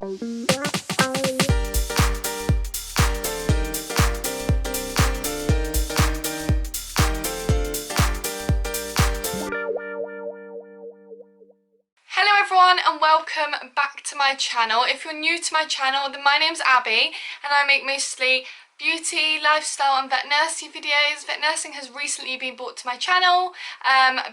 Hello everyone and welcome back to my channel. If you're new to my channel, then my name's Abby and I make mostly beauty, lifestyle and vet nursing videos. Vet nursing has recently been brought to my channel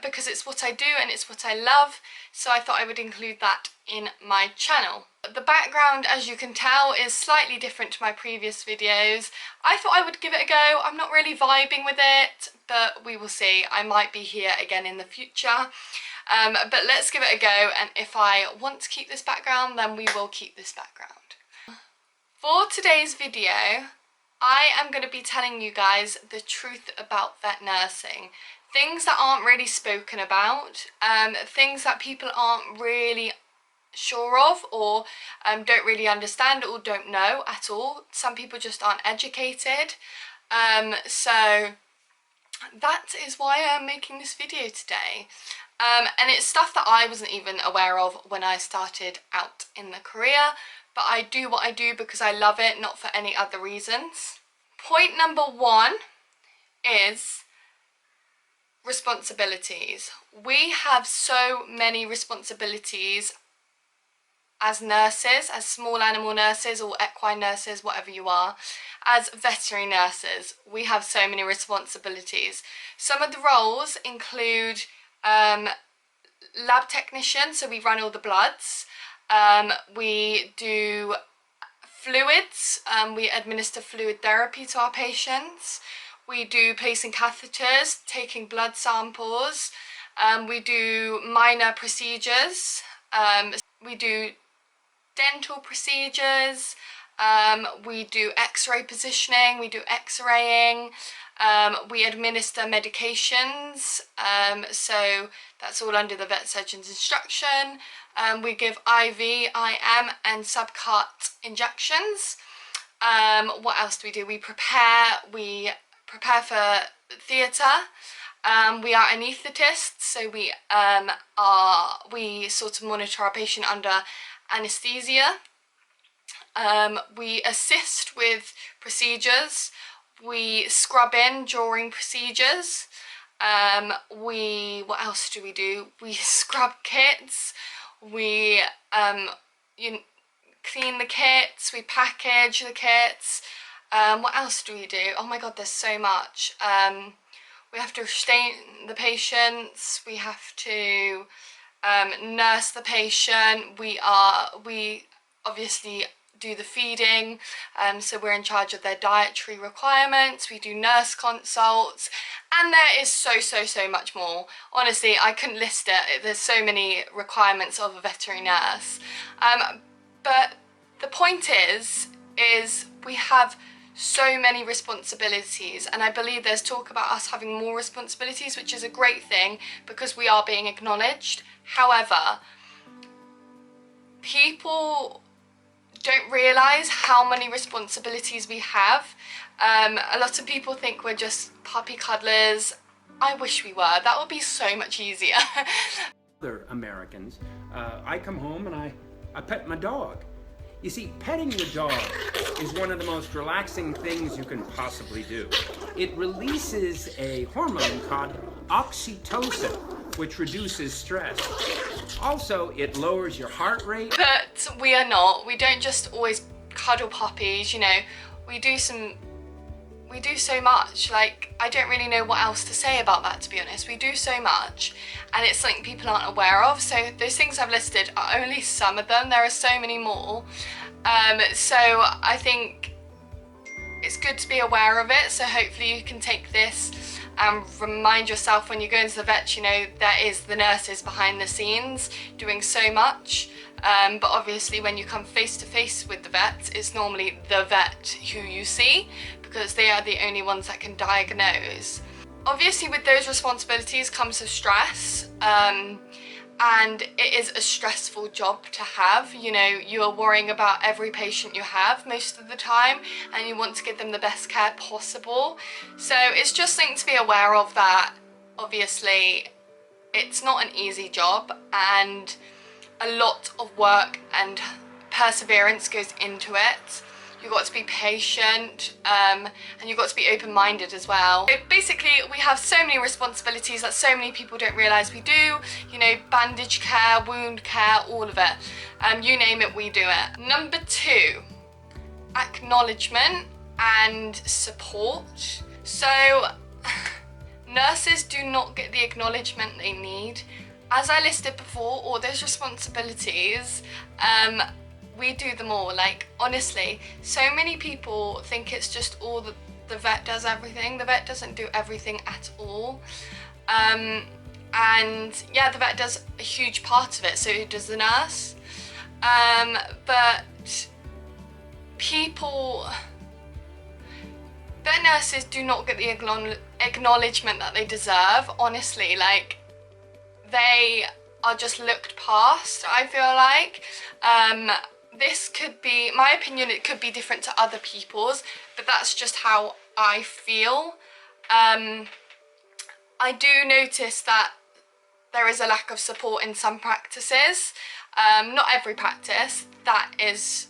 because it's what I do and it's what I love, so I thought I would include that in my channel. The background, as you can tell, is slightly different to my previous videos. I thought I would give it a go. I'm not really vibing with it, but we will see. I might be here again in the future. But let's give it a go, and if I want to keep this background, then we will keep this background. For today's video, I am going to be telling you guys the truth about vet nursing. Things that aren't really spoken about, things that people aren't really sure of or don't really understand or don't know at all. Some people just aren't educated. So that is why I'm making this video today. And it's stuff that I wasn't even aware of when I started out in the career, but I do what I do because I love it, not for any other reasons. Point number one is responsibilities. We have so many responsibilities as nurses, as small animal nurses or equine nurses, whatever you are. As veterinary nurses, we have so many responsibilities. Some of the roles include lab technician, so we run all the bloods. We do fluids, we administer fluid therapy to our patients. We do placing catheters, taking blood samples. We do minor procedures. We do dental procedures. We do x-ray positioning, we do x-raying. We administer medications, so that's all under the vet surgeon's instruction. We give IV, IM and subcut injections. What else do? We prepare for theatre. We are anaesthetists, so we sort of monitor our patient under anaesthesia. We assist with procedures. We scrub in during procedures. What else do? We scrub kits. We clean the kits. We package the kits. What else do? Oh my god, there's so much. We have to restrain the patients. We have to nurse the patient. We obviously do the feeding, so we're in charge of their dietary requirements. We do nurse consults, and there is so much more. Honestly, I couldn't list it. There's so many requirements of a veterinary nurse. But the point is we have so many responsibilities, and I believe there's talk about us having more responsibilities, which is a great thing because we are being acknowledged. However, people don't realise how many responsibilities we have. A lot of people think we're just puppy cuddlers. I wish we were. That would be so much easier. Other Americans, I come home and I pet my dog. You see, petting your dog is one of the most relaxing things you can possibly do. It releases a hormone called oxytocin, which reduces stress. Also, it lowers your heart rate. But we are not. We don't just always cuddle puppies, you know. We do so much. Like, I don't really know what else to say about that, to be honest. We do so much, and it's something people aren't aware of. So those things I've listed are only some of them. There are so many more. So I think it's good to be aware of it. So hopefully you can take this and remind yourself when you go into the vet, you know, there is the nurses behind the scenes doing so much. But obviously when you come face to face with the vet, it's normally the vet who you see because they are the only ones that can diagnose. Obviously with those responsibilities comes the stress, and it is a stressful job to have. You know, you are worrying about every patient you have most of the time, and you want to give them the best care possible. So it's just something to be aware of, that obviously it's not an easy job, and a lot of work and perseverance goes into it. You've got to be patient, and you've got to be open-minded as well. So basically, we have so many responsibilities that so many people don't realise we do. You know, bandage care, wound care, all of it. You name it, we do it. Number 2, acknowledgement and support. So nurses do not get the acknowledgement they need. As I listed before, all those responsibilities, we do them all. Like, honestly, so many people think it's just all the vet does everything. The vet doesn't do everything at all. And yeah, the vet does a huge part of it, so does the nurse. But vet nurses do not get the acknowledgement that they deserve, honestly. Like, they are just looked past, I feel like. This could be, my opinion, it could be different to other people's, but that's just how I feel. I do notice that there is a lack of support in some practices. Not every practice. That is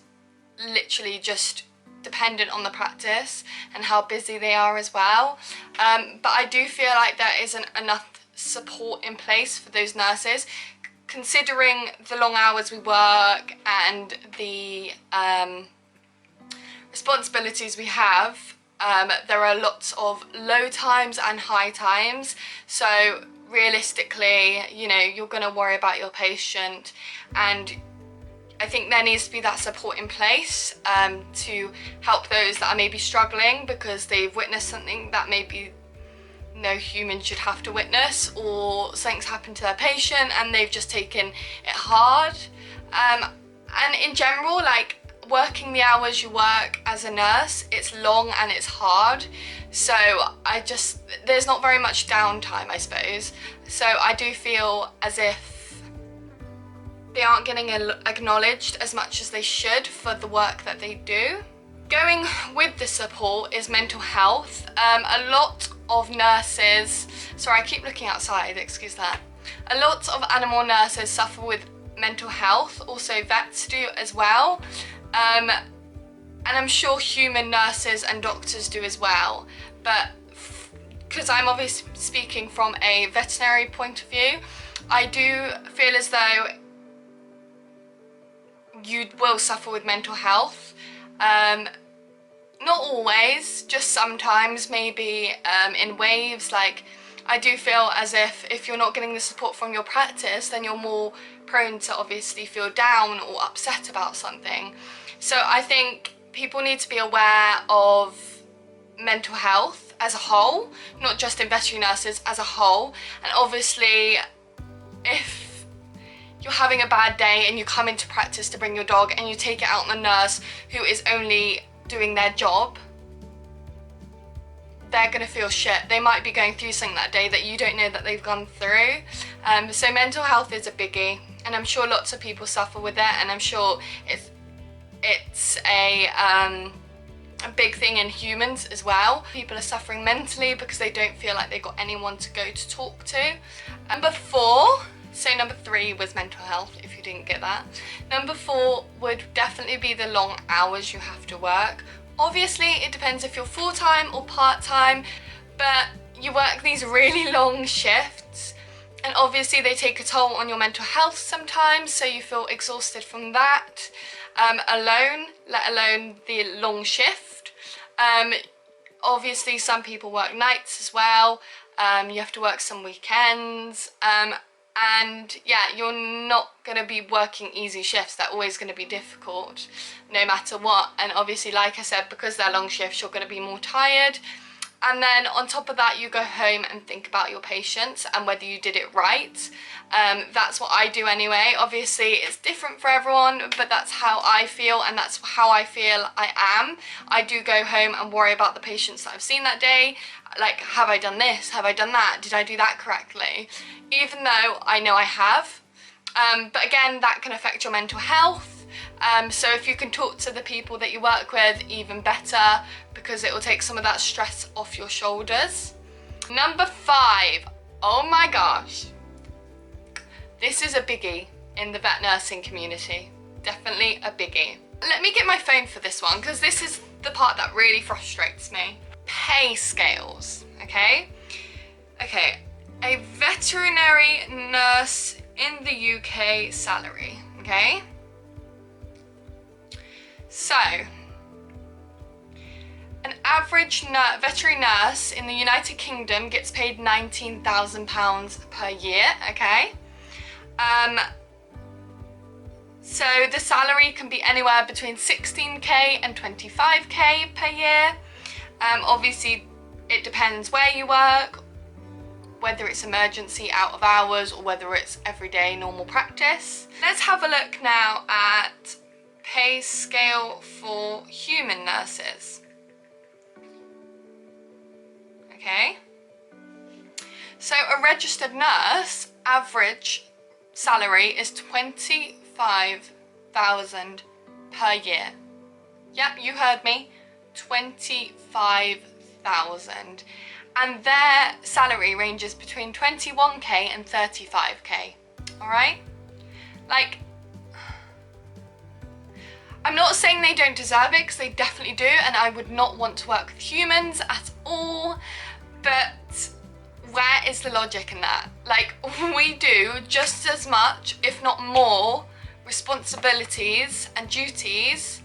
literally just dependent on the practice and how busy they are as well. But I do feel like there isn't enough support in place for those nurses, considering the long hours we work and the responsibilities we have. There are lots of low times and high times, so realistically, you know, you're going to worry about your patient, and I think there needs to be that support in place to help those that are maybe struggling because they've witnessed something that maybe no human should have to witness, or something's happened to their patient and they've just taken it hard. And in general, like, working the hours you work as a nurse, it's long and it's hard, so there's not very much downtime, I suppose. So I do feel as if they aren't getting acknowledged as much as they should for the work that they do. Going with the support is mental health. A lot of nurses, sorry, I keep looking outside, excuse that. A lot of animal nurses suffer with mental health, also vets do as well. And I'm sure human nurses and doctors do as well. But because I'm obviously speaking from a veterinary point of view, I do feel as though you will suffer with mental health. Not always, just sometimes, maybe in waves. Like, I do feel as if you're not getting the support from your practice, then you're more prone to obviously feel down or upset about something. So I think people need to be aware of mental health as a whole, not just in veterinary nurses, as a whole. And obviously, if you're having a bad day and you come into practice to bring your dog and you take it out on the nurse who is only doing their job, they're gonna feel shit. They might be going through something that day that you don't know that they've gone through. So mental health is a biggie, and I'm sure lots of people suffer with it, and I'm sure it's a big thing in humans as well. People are suffering mentally because they don't feel like they've got anyone to go to talk to. Number 3 was mental health, if you didn't get that. Number 4 would definitely be the long hours you have to work. Obviously, it depends if you're full-time or part-time, but you work these really long shifts, and obviously they take a toll on your mental health sometimes, so you feel exhausted from that alone, let alone the long shift. Obviously, some people work nights as well. You have to work some weekends. And yeah, you're not going to be working easy shifts. They're always going to be difficult, no matter what. And obviously, like I said, because they're long shifts, you're going to be more tired. And then on top of that, you go home and think about your patients and whether you did it right. That's what I do anyway. Obviously, it's different for everyone, but that's how I feel, and that's how I feel I am. I do go home and worry about the patients that I've seen that day. Like, have I done this? Have I done that? Did I do that correctly? Even though I know I have. But again, that can affect your mental health. So if you can talk to the people that you work with, even better, because it will take some of that stress off your shoulders. Number 5, oh my gosh. This is a biggie in the vet nursing community. definitely a biggie. Let me get my phone for this one, because this is the part that really frustrates me. Pay scales, okay? Okay, a veterinary nurse in the UK salary, okay? So, an average veterinary nurse in the United Kingdom gets paid £19,000 per year, okay? So the salary can be anywhere between 16k and 25k per year. Obviously, it depends where you work, whether it's emergency, out of hours, or whether it's everyday normal practice. Let's have a look now at pay scale for human nurses. Okay. So a registered nurse average salary is £25,000 per year. Yep, you heard me, 25,000. And their salary ranges between 21k and 35k. All right? Like, I'm not saying they don't deserve it, because they definitely do, and I would not want to work with humans at all, but where is the logic in that? Like, we do just as much, if not more, responsibilities and duties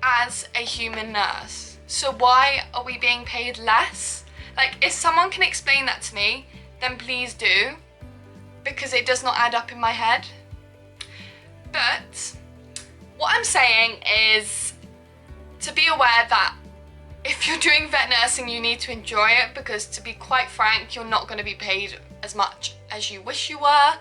as a human nurse. So why are we being paid less? Like, if someone can explain that to me, then please do, because it does not add up in my head. But what I'm saying is to be aware that if you're doing vet nursing, you need to enjoy it, because to be quite frank, you're not going to be paid as much as you wish you were.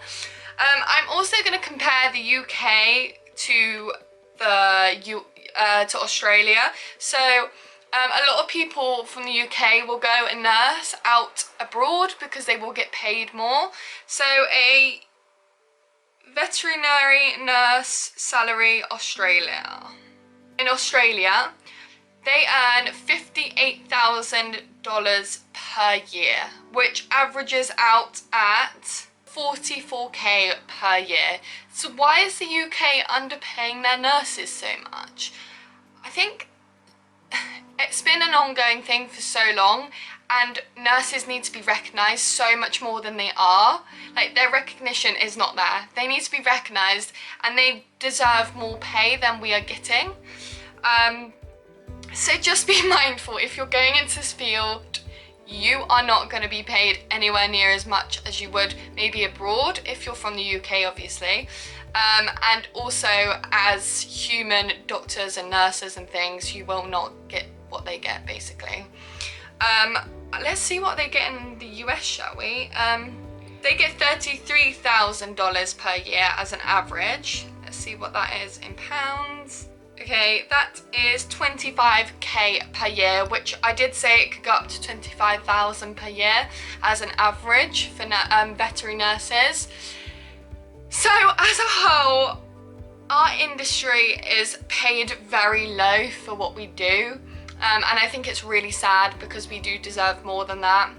I'm also going to compare the UK to to Australia. So a lot of people from the UK will go and nurse out abroad because they will get paid more. So a veterinary nurse salary Australia. In Australia, they earn $58,000 per year, which averages out at 44k per year. So why is the UK underpaying their nurses so much? I think it's been an ongoing thing for so long, and nurses need to be recognised so much more than they are. Like, their recognition is not there. They need to be recognised, and they deserve more pay than we are getting. So just be mindful, if you're going into this field, you are not going to be paid anywhere near as much as you would maybe abroad, if you're from the UK, obviously. And also, as human doctors and nurses and things, you will not get what they get, basically. Let's see what they get in the US, shall we? They get $33,000 per year as an average. Let's see what that is in pounds. Okay, that is 25k per year, which I did say it could go up to 25,000 per year as an average for veterinary nurses. So as a whole, our industry is paid very low for what we do, and I think it's really sad, because we do deserve more than that.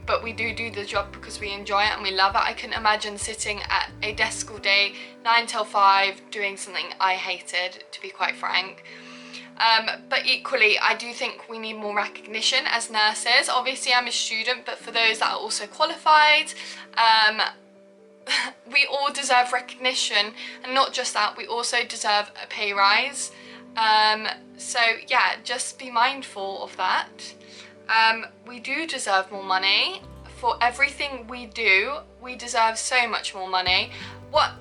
But we do the job because we enjoy it and we love it. I couldn't imagine sitting at a desk all day, 9 till 5, doing something I hated, to be quite frank. But equally, I do think we need more recognition as nurses. Obviously, I'm a student, but for those that are also qualified, we all deserve recognition, and not just that, we also deserve a pay rise. So yeah, just be mindful of that. We do deserve more money. For everything we do, we deserve so much more money. What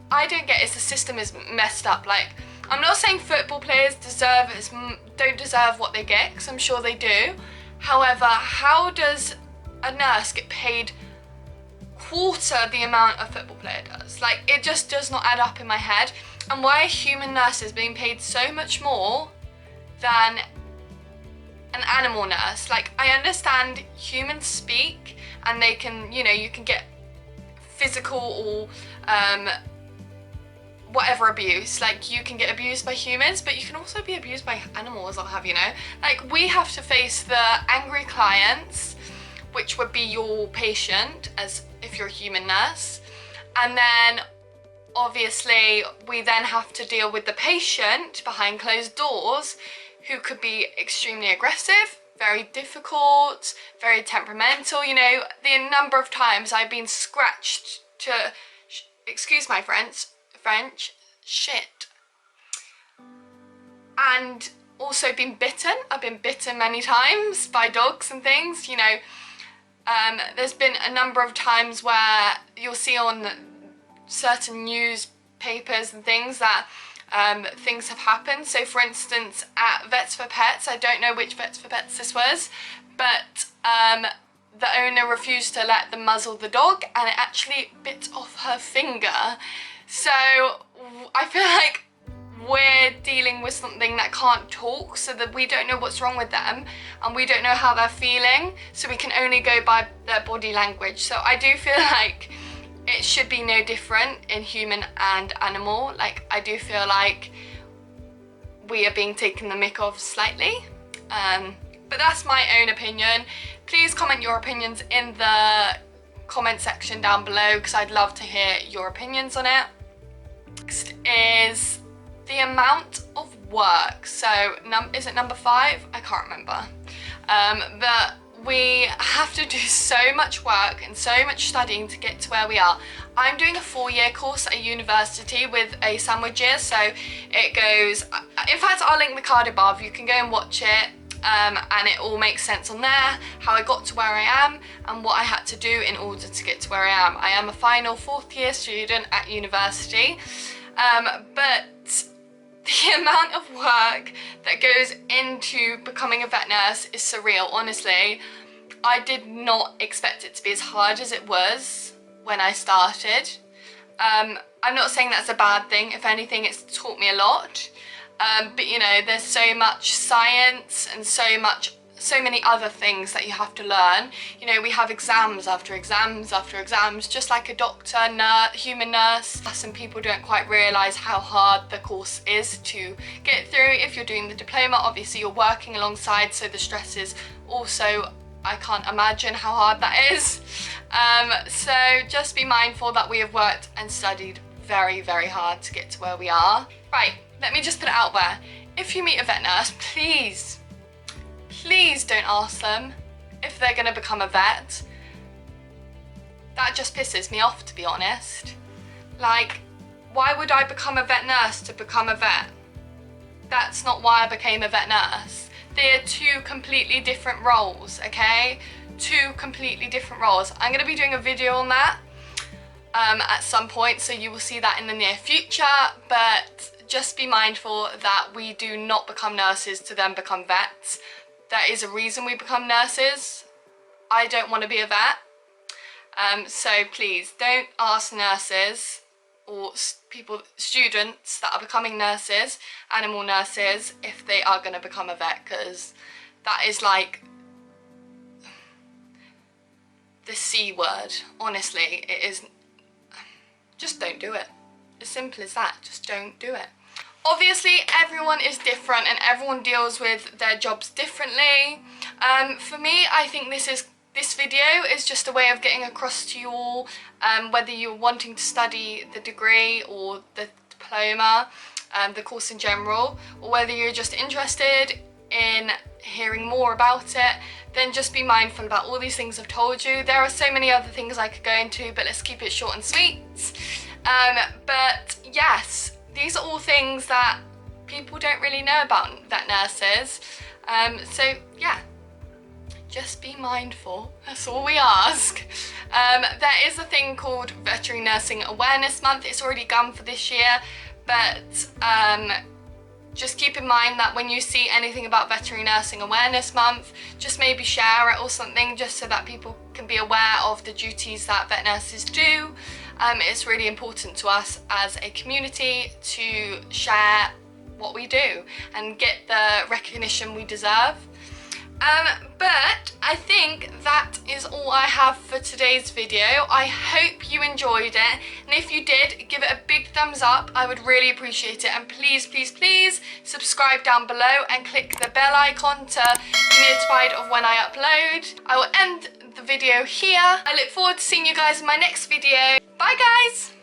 I don't get is the system is messed up. Like, I'm not saying football players don't deserve what they get, because I'm sure they do. However, how does a nurse get paid quarter the amount a football player does? Like, it just does not add up in my head. And why are human nurses being paid so much more than an animal nurse? Like, I understand humans speak, and they can, you know, you can get physical or whatever abuse. Like, you can get abused by humans, but you can also be abused by animals, I'll have you know. Like, we have to face the angry clients, which would be your patient, as if you're a human nurse, and then obviously we then have to deal with the patient behind closed doors who could be extremely aggressive, very difficult, very temperamental. You know, the number of times I've been scratched to, excuse my French, shit. And also been bitten. I've been bitten many times by dogs and things, you know. There's been a number of times where you'll see on certain newspapers and things that things have happened. So for instance, at Vets for Pets, I don't know which Vets for Pets this was, but the owner refused to let them muzzle the dog and it actually bit off her finger. So I feel like we're dealing with something that can't talk, so that we don't know what's wrong with them and we don't know how they're feeling, so we can only go by their body language. So I do feel like it should be no different in human and animal. Like, I do feel like we are being taken the mick of slightly, but that's my own opinion. Please comment your opinions in the comment section down below, because I'd love to hear your opinions on it. Next is the amount of work. So is it number 5? I can't remember. But we have to do so much work and so much studying to get to where we are. I'm doing a 4-year course at a university with a sandwich year, so it goes, in fact I'll link the card above, you can go and watch it, and it all makes sense on there, how I got to where I am and what I had to do in order to get to where I am. I am a final 4th year student at university, but the amount of work that goes into becoming a vet nurse is surreal, honestly. I did not expect it to be as hard as it was when I started. I'm not saying that's a bad thing. If anything, it's taught me a lot. But you know, there's so much science and so many other things that you have to learn. You know, we have exams after exams after exams, just like a doctor, human nurse. Some people don't quite realise how hard the course is to get through. If you're doing the diploma, obviously you're working alongside, so the stress is also, I can't imagine how hard that is. So just be mindful that we have worked and studied very, very hard to get to where we are. Right, let me just put it out there. If you meet a vet nurse, please don't ask them if they're going to become a vet. That just pisses me off, to be honest. Like, why would I become a vet nurse to become a vet? That's not why I became a vet nurse. They're 2 completely different roles, okay? 2 completely different roles. I'm going to be doing a video on that at some point, so you will see that in the near future, but just be mindful that we do not become nurses to then become vets. There is a reason we become nurses. I don't want to be a vet. So please don't ask nurses or students that are becoming nurses, animal nurses, if they are going to become a vet, because that is like the C word. Honestly, it is. Just don't do it. As simple as that. Just don't do it. Obviously, everyone is different and everyone deals with their jobs differently. For me, I think this video is just a way of getting across to you all, whether you're wanting to study the degree or the diploma, the course in general, or whether you're just interested in hearing more about it, then just be mindful about all these things I've told you. There are so many other things I could go into, but let's keep it short and sweet. But yes, these are all things that people don't really know about vet nurses. So yeah, just be mindful. That's all we ask. There is a thing called Veterinary Nursing Awareness Month. It's already gone for this year, but just keep in mind that when you see anything about Veterinary Nursing Awareness Month, just maybe share it or something, just so that people can be aware of the duties that vet nurses do. It's really important to us as a community to share what we do and get the recognition we deserve. But I think that is all I have for today's video. I hope you enjoyed it, and if you did, give it a big thumbs up. I would really appreciate it, and please, please, please subscribe down below and click the bell icon to be notified of when I upload. I will end the video here. I look forward to seeing you guys in my next video. Bye guys!